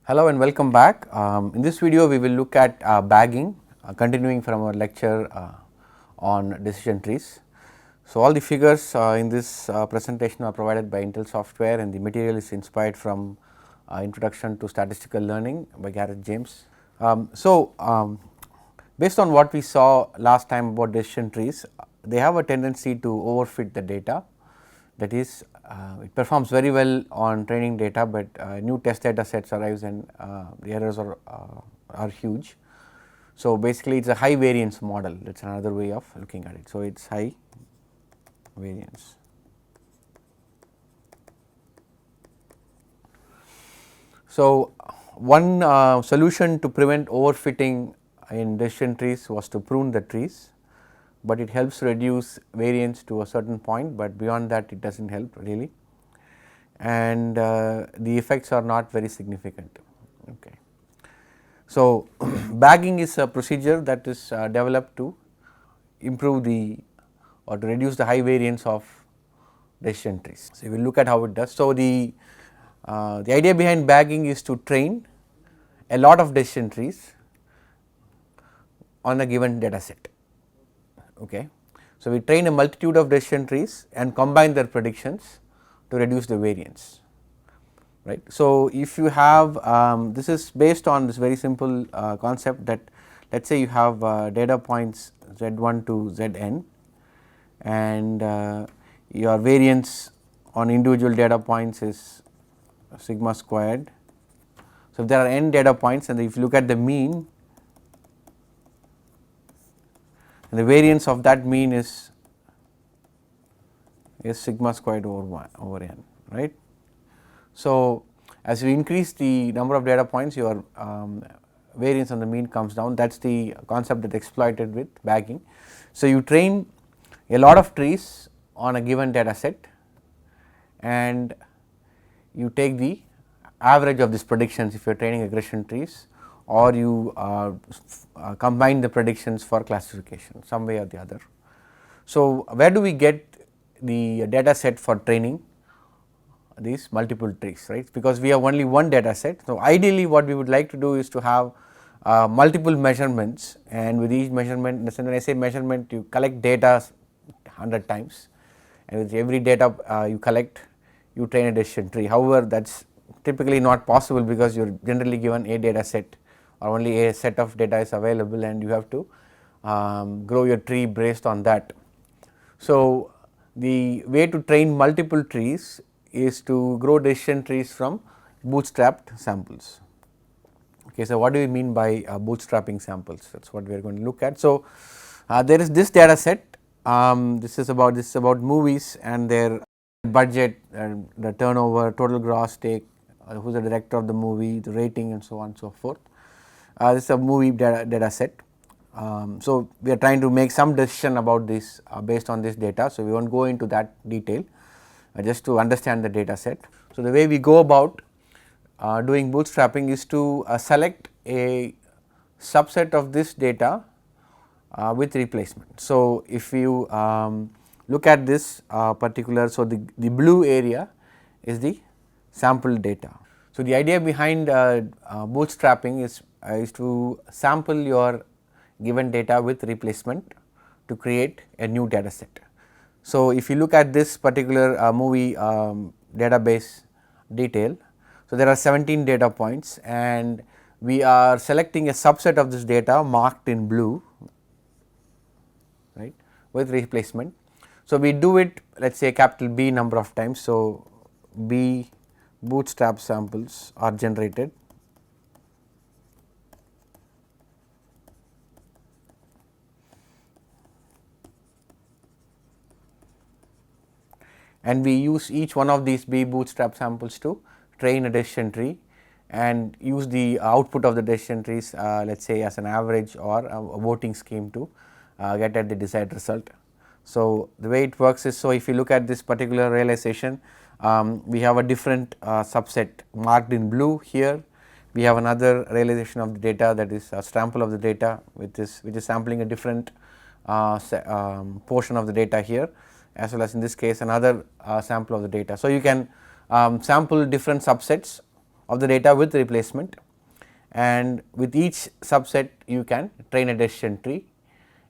Hello and welcome back. In this video we will look at bagging, continuing from our lecture on decision trees. So, all the figures in this presentation are provided by Intel Software, and the material is inspired from Introduction to Statistical Learning by Gareth James. Based on what we saw last time about decision trees, they have a tendency to overfit the data. That is, it performs very well on training data, but new test data sets arrives and the errors are huge. So, basically it is a high variance model, that is another way of looking at it. So, it is high variance. So, one solution to prevent overfitting in decision trees was to prune the trees, but it helps reduce variance to a certain point, but beyond that it does not help really, and the effects are not very significant. Okay. So, bagging is a procedure that is developed to improve the or to reduce the high variance of decision trees. So, we will look at how it does. So, the idea behind bagging is to train a lot of decision trees on a given data set. Okay. So, we train a multitude of decision trees and combine their predictions to reduce the variance, right. So, if you have this is based on this very simple concept that let us say you have data points z1 to zn, and your variance on individual data points is sigma squared. So, if there are n data points and if you look at the mean, and the variance of that mean is sigma squared over 1 over n, right. So, as you increase the number of data points, your variance on the mean comes down. That is the concept that is exploited with bagging. So, you train a lot of trees on a given data set and you take the average of these predictions if you are training regression trees, or you combine the predictions for classification some way or the other. So, where do we get the data set for training these multiple trees, right, because we have only one data set. So, ideally what we would like to do is to have multiple measurements, and with each measurement, when I say measurement, you collect data 100 times, and with every data you collect, you train a decision tree. However, that is typically not possible because you are generally given a data set or only a set of data is available, and you have to grow your tree based on that. So, the way to train multiple trees is to grow decision trees from bootstrapped samples. Okay, so, what do we mean by bootstrapping samples? That is what we are going to look at. So, there is this data set, this is about movies and their budget, the turnover, total gross take, who is the director of the movie, the rating, and so on and so forth. This is a movie data set. So, we are trying to make some decision about this based on this data. So, we will not go into that detail just to understand the data set. So, the way we go about doing bootstrapping is to select a subset of this data with replacement. So, if you look at this particular, so the blue area is the sample data. So, the idea behind bootstrapping is to sample your given data with replacement to create a new data set. So, if you look at this particular movie database detail, so there are 17 data points and we are selecting a subset of this data marked in blue, right, with replacement. So, we do it, let us say capital B number of times. So, B bootstrap samples are generated, and we use each one of these B bootstrap samples to train a decision tree and use the output of the decision trees let us say as an average or a voting scheme to get at the desired result. So, the way it works is, so if you look at this particular realization, we have a different subset marked in blue here. We have another realization of the data, that is a sample of the data which is sampling a different portion of the data here, as well as in this case another sample of the data. So, you can sample different subsets of the data with replacement, and with each subset you can train a decision tree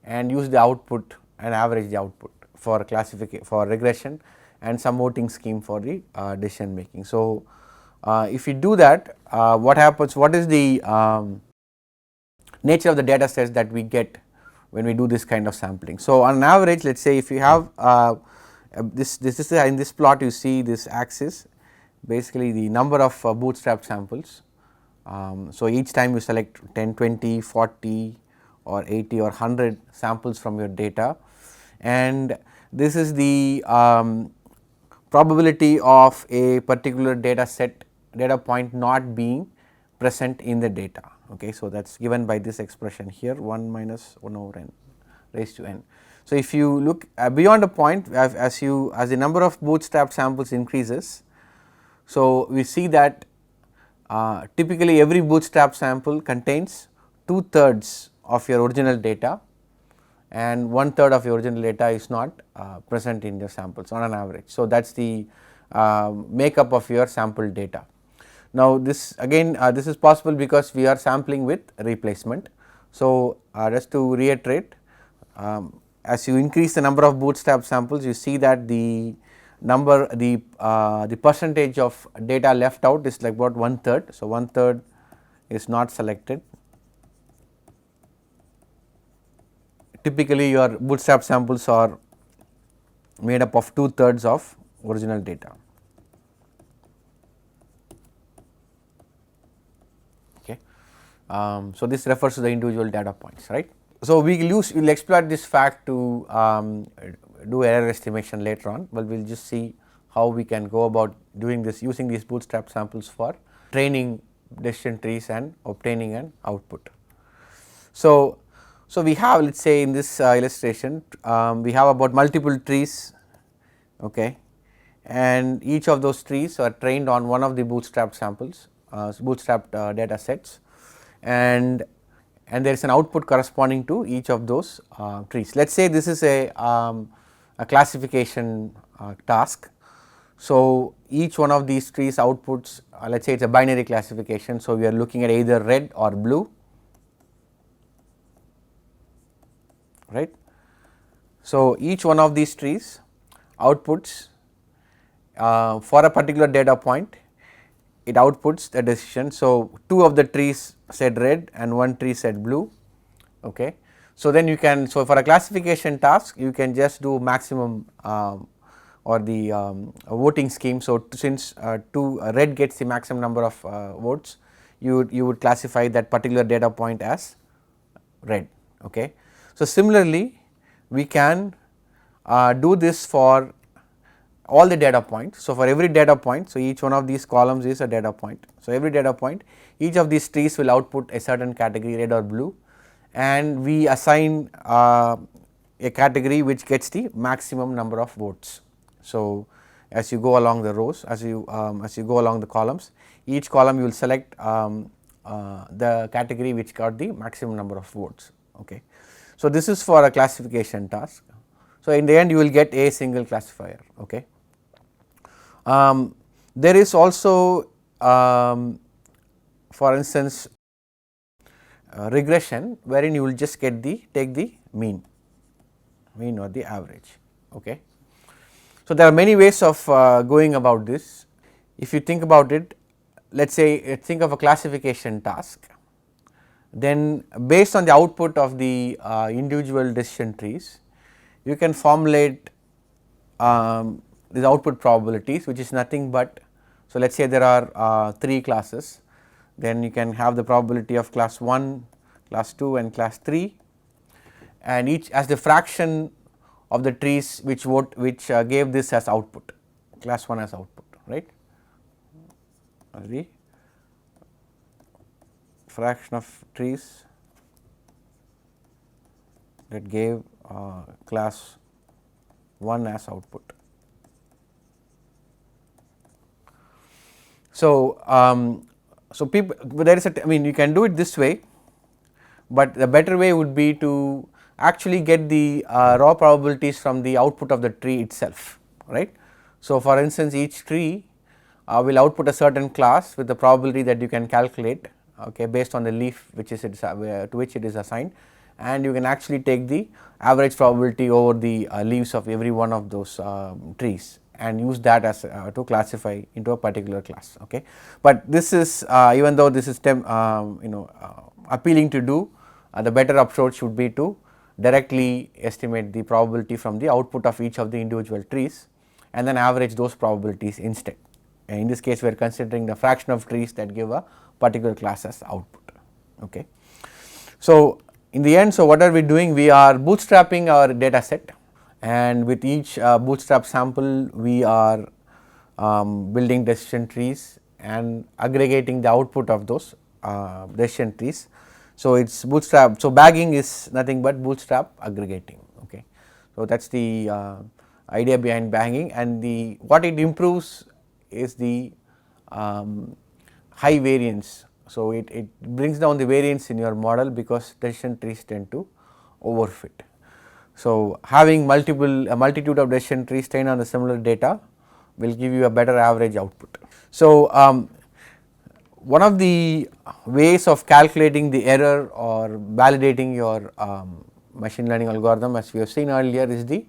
and use the output and average the output for classification, for regression, and some voting scheme for the decision making. So, if you do that, what happens, what is the nature of the data sets that we get when we do this kind of sampling. So, on average, let us say if you have this is in this plot, you see this axis basically the number of bootstrap samples. So, each time you select 10, 20, 40 or 80 or 100 samples from your data, and this is the probability of a particular data set, data point not being present in the data. Okay. So, that is given by this expression here, 1 minus 1 over n raised to n. So, if you look beyond a point, as the number of bootstrap samples increases, so we see that typically every bootstrap sample contains 2/3 of your original data and 1/3 of your original data is not present in your samples on an average. So, that is the makeup of your sample data. Now, this again this is possible because we are sampling with replacement. So, just to reiterate, as you increase the number of bootstrap samples, you see that the number, the percentage of data left out is like about 1/3. So, 1/3 is not selected. Typically your bootstrap samples are made up of 2/3 of original data. Okay. So, this refers to the individual data points, right. So, we will exploit this fact to do error estimation later on, but we will just see how we can go about doing this using these bootstrap samples for training decision trees and obtaining an output. So, we have, let us say in this illustration, we have about multiple trees, okay, and each of those trees are trained on one of the bootstrap samples, bootstrapped data sets, and there is an output corresponding to each of those trees. Let us say this is a classification task. So, each one of these trees outputs, let us say it is a binary classification. So, we are looking at either red or blue, right. So, each one of these trees outputs for a particular data point, it outputs the decision. So, 2 of the trees said red and 1 tree said blue. Okay. So, then you can, so for a classification task you can just do maximum or the voting scheme. So, since red gets the maximum number of votes, you would classify that particular data point as red. Okay. So, similarly we can do this for all the data points. So, for every data point, so each one of these columns is a data point. So, every data point, each of these trees will output a certain category, red or blue, and we assign a category which gets the maximum number of votes. So, as you go along the rows, as you go along the columns, each column you will select the category which got the maximum number of votes. Okay. So, this is for a classification task. So, in the end you will get a single classifier. Okay. There is also for instance regression, wherein you will just get take the mean or the average. Okay. So, there are many ways of going about this. If you think about it, let us say think of a classification task, then based on the output of the individual decision trees, you can formulate the output probabilities, which is nothing but, so let us say there are 3 classes, then you can have the probability of class 1, class 2 and class 3, and each as the fraction of the trees which gave this as output, class 1 as output, right, the fraction of trees that gave class 1 as output. So, people, there is a, I mean you can do it this way, but the better way would be to actually get the raw probabilities from the output of the tree itself, right. So, for instance, each tree will output a certain class with the probability that you can calculate, okay, based on the leaf which is to which it is assigned, and you can actually take the average probability over the leaves of every one of those trees and use that as to classify into a particular class. Okay. But this is even though this is appealing to do, the better approach would be to directly estimate the probability from the output of each of the individual trees and then average those probabilities instead. In this case, we are considering the fraction of trees that give a particular class as output. Okay. So, in the end, so what are we doing? We are bootstrapping our data set, and with each bootstrap sample we are building decision trees and aggregating the output of those decision trees. So, it is bootstrap. So, bagging is nothing but bootstrap aggregating. Okay. So, that is the idea behind bagging, and the what it improves is the high variance. So, it brings down the variance in your model because decision trees tend to overfit. So, having a multitude of decision trees trained on the similar data will give you a better average output. So, one of the ways of calculating the error or validating your machine learning algorithm, as we have seen earlier, is the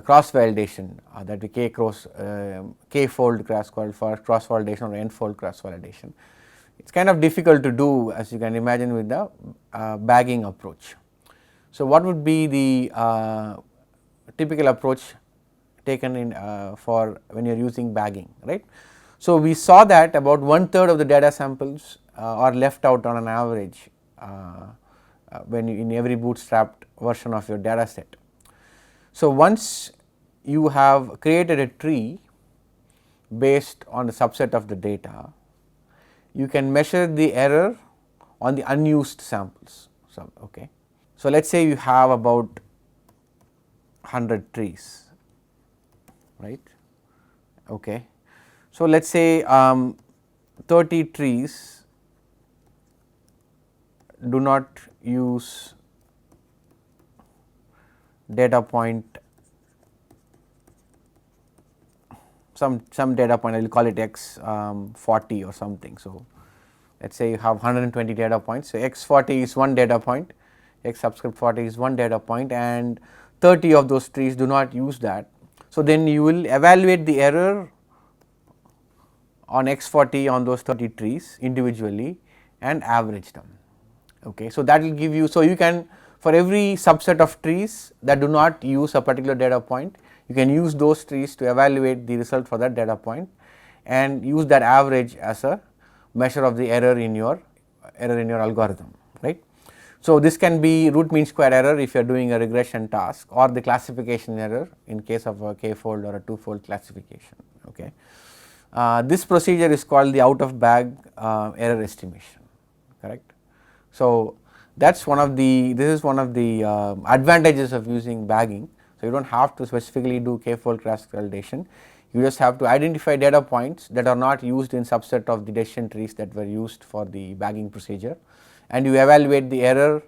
cross validation that we k-fold cross validation or n-fold cross validation. It is kind of difficult to do, as you can imagine, with the bagging approach. So, what would be the typical approach taken in for when you are using bagging, right? So, we saw that about 1/3 of the data samples are left out on an average when in every bootstrapped version of your data set. So, once you have created a tree based on the subset of the data, you can measure the error on the unused samples. So, okay. So, let us say you have about 100 trees, right. Okay. So, let us say 30 trees do not use data point, some data point, I will call it x 40 or something. So, let us say you have 120 data points. So, x 40 is one data point, x subscript 40 is one data point, and 30 of those trees do not use that. So, then you will evaluate the error on x 40 on those 30 trees individually and average them. Okay. So, that will give you, so you can, for every subset of trees that do not use a particular data point, you can use those trees to evaluate the result for that data point and use that average as a measure of the error in your algorithm, right. So, this can be root mean square error if you are doing a regression task, or the classification error in case of a k-fold or a 2-fold classification. Okay. This procedure is called the out of bag error estimation, correct. So, that is one of the advantages of using bagging. So, you do not have to specifically do k-fold cross validation, you just have to identify data points that are not used in subset of the decision trees that were used for the bagging procedure, and you evaluate the error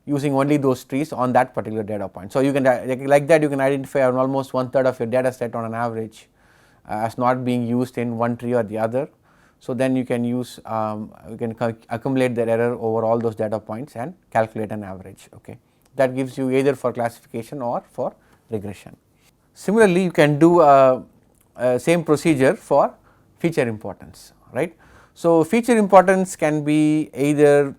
using only those trees on that particular data point. So, you can like that you can identify almost 1/3 of your data set on an average as not being used in one tree or the other. So, then you can use you can accumulate the error over all those data points and calculate an average. Okay. That gives you either for classification or for regression. Similarly, you can do same procedure for feature importance, right. So, feature importance can be either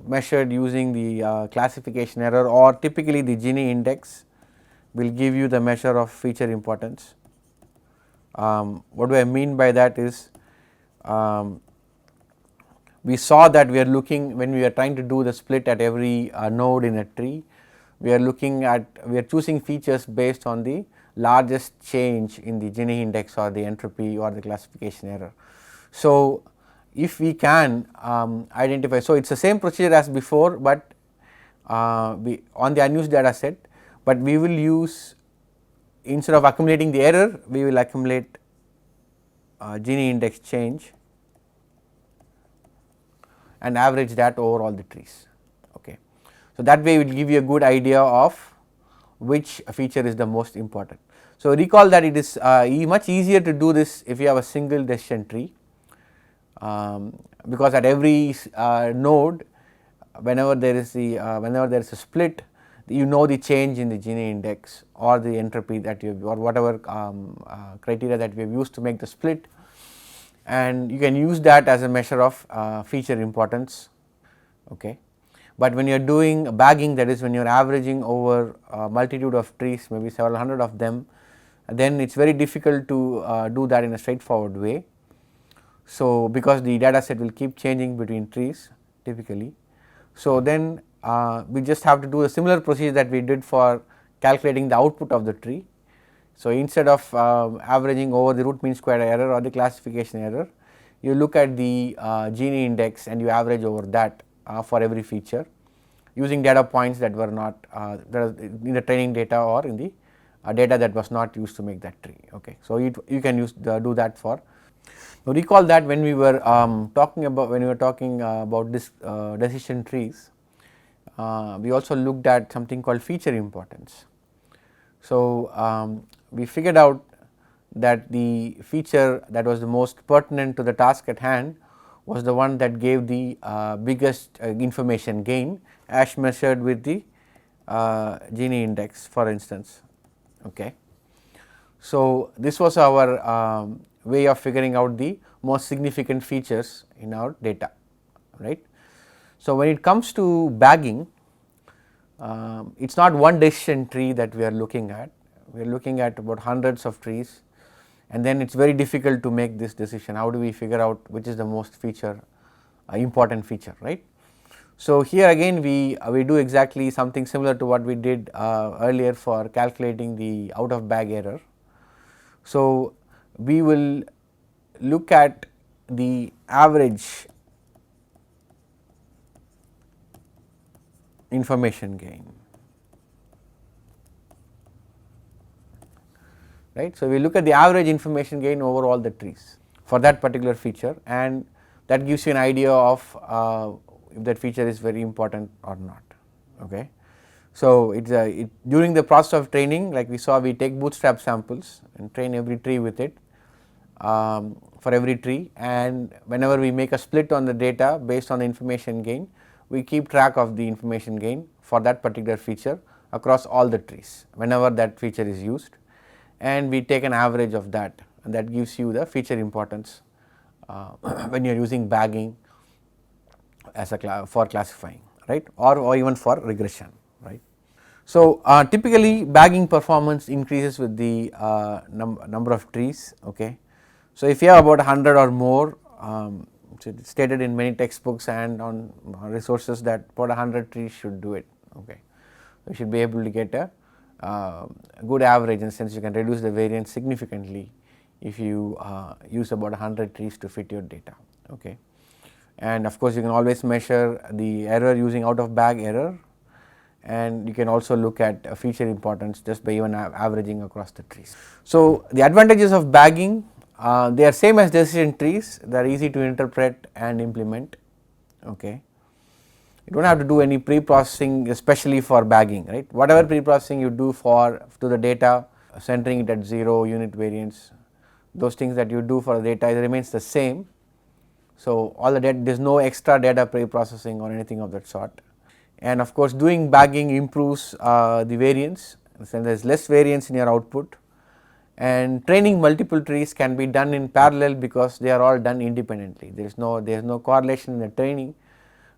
measured using the classification error, or typically the Gini index will give you the measure of feature importance. What do I mean by that is, we saw that we are looking, when we are trying to do the split at every node in a tree, we are choosing features based on the largest change in the Gini index or the entropy or the classification error. So, if we can identify, so it is the same procedure as before, but on the unused data set, but we will use, instead of accumulating the error, we will accumulate Gini index change and average that over all the trees. Okay. So, that way it will give you a good idea of which feature is the most important. So, recall that it is much easier to do this if you have a single decision tree, because at every node, whenever there is a split, you know the change in the Gini index or the entropy that you have, or whatever criteria that we have used to make the split, and you can use that as a measure of feature importance. Okay. But when you are doing bagging, that is when you are averaging over a multitude of trees, maybe several hundred of them, then it is very difficult to do that in a straightforward way. So, because the data set will keep changing between trees typically. So, then we just have to do a similar procedure that we did for calculating the output of the tree. So, instead of averaging over the root mean square error or the classification error, you look at the Gini index and you average over that for every feature using data points that were not in the training data or in the data that was not used to make that tree. Okay. So, you can do that for. Now, recall that when we were talking about this decision trees, we also looked at something called feature importance. So, we figured out that the feature that was the most pertinent to the task at hand was the one that gave the biggest information gain as measured with the Gini index, for instance. Okay. So, this was our way of figuring out the most significant features in our data, right. So, when it comes to bagging, it is not one decision tree that we are looking at, we are looking at about hundreds of trees, and then it is very difficult to make this decision. How do we figure out which is the most important feature, right. So, here again we do exactly something similar to what we did earlier for calculating the out of bag error. So, we will look at the average information gain, right. So, we look at the average information gain over all the trees for that particular feature, and that gives you an idea of if that feature is very important or not. Okay. So, during the process of training, like we saw, we take bootstrap samples and train every tree with it for every tree, and whenever we make a split on the data based on the information gain, we keep track of the information gain for that particular feature across all the trees whenever that feature is used, and we take an average of that, and that gives you the feature importance when you are using bagging as for classifying, right, or even for regression, right. So, typically bagging performance increases with the number of trees. Okay. So, if you have about 100 or more, it's stated in many textbooks and on resources that about 100 trees should do it. Okay. You should be able to get a good average, in the sense you can reduce the variance significantly if you use about 100 trees to fit your data. Okay. And of course, you can always measure the error using out of bag error, and you can also look at feature importance just by even averaging across the trees. So, the advantages of bagging, they are same as decision trees, they are easy to interpret and implement. Okay. You do not have to do any pre-processing, especially for bagging, right. Whatever pre-processing you do to the data, centering it at 0 unit variance, those things that you do for the data, it remains the same. So, all the data, there is no extra data pre-processing or anything of that sort. And of course, doing bagging improves the variance, so there is less variance in your output, and training multiple trees can be done in parallel because they are all done independently. There is no correlation in the training.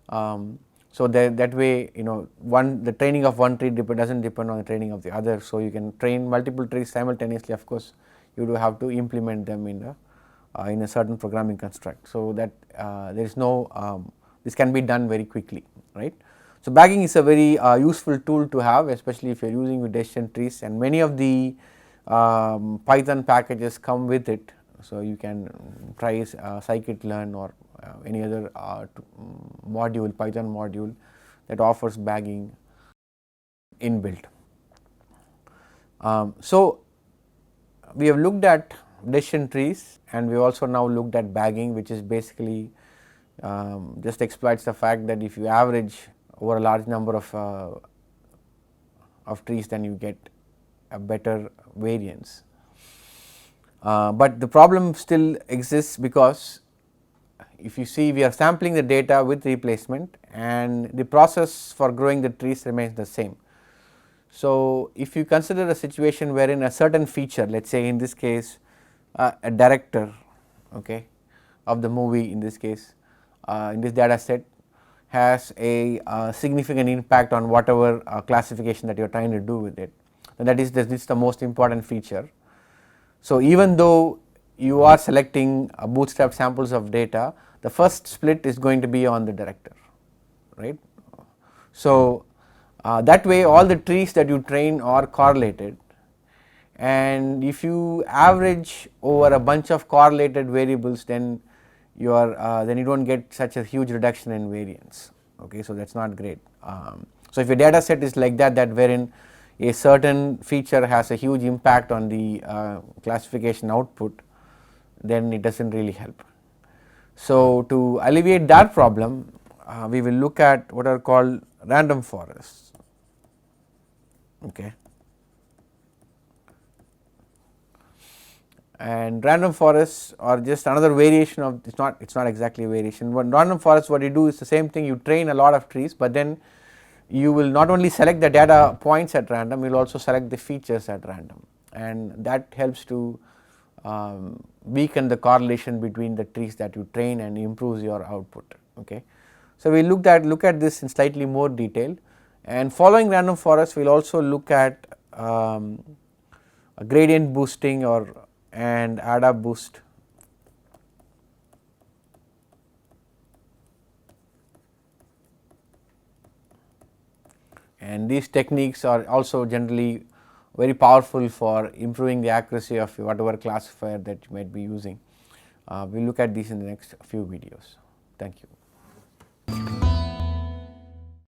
So, that way, the training of one tree does not depend on the training of the other. So, you can train multiple trees simultaneously. Of course, you do have to implement them in a certain programming construct. So, that there is no this can be done very quickly, right. So, bagging is a very useful tool to have, especially if you are using with decision trees, and many of the Python packages come with it. So, you can try scikit-learn or any other Python module that offers bagging inbuilt. So, we have looked at decision trees, and we also now looked at bagging, which is basically just exploits the fact that if you average over a large number of trees, then you get a better variance. But the problem still exists, because if you see, we are sampling the data with replacement and the process for growing the trees remains the same. So, if you consider a situation wherein a certain feature, let us say in this case a director, okay, of the movie, in this case in this data set, has a significant impact on whatever classification that you are trying to do with it, and that is the most important feature. So, even though you are selecting bootstrap samples of data, the first split is going to be on the director, right. So, that way all the trees that you train are correlated, and if you average over a bunch of correlated variables, then you are then you do not get such a huge reduction in variance. Okay, so that is not great. So, if your data set is like that, wherein a certain feature has a huge impact on the classification output, then it does not really help. So, to alleviate that problem, we will look at what are called random forests. Okay. And random forests are just another variation of, it's not exactly a variation, but random forests, what you do is the same thing, you train a lot of trees, but then you will not only select the data points at random, you will also select the features at random, and that helps to weaken the correlation between the trees that you train and improves your output. Okay. So, we look at this in slightly more detail, and following random forests we will also look at a gradient boosting and ADA boost. And these techniques are also generally very powerful for improving the accuracy of whatever classifier that you might be using. We will look at these in the next few videos. Thank you.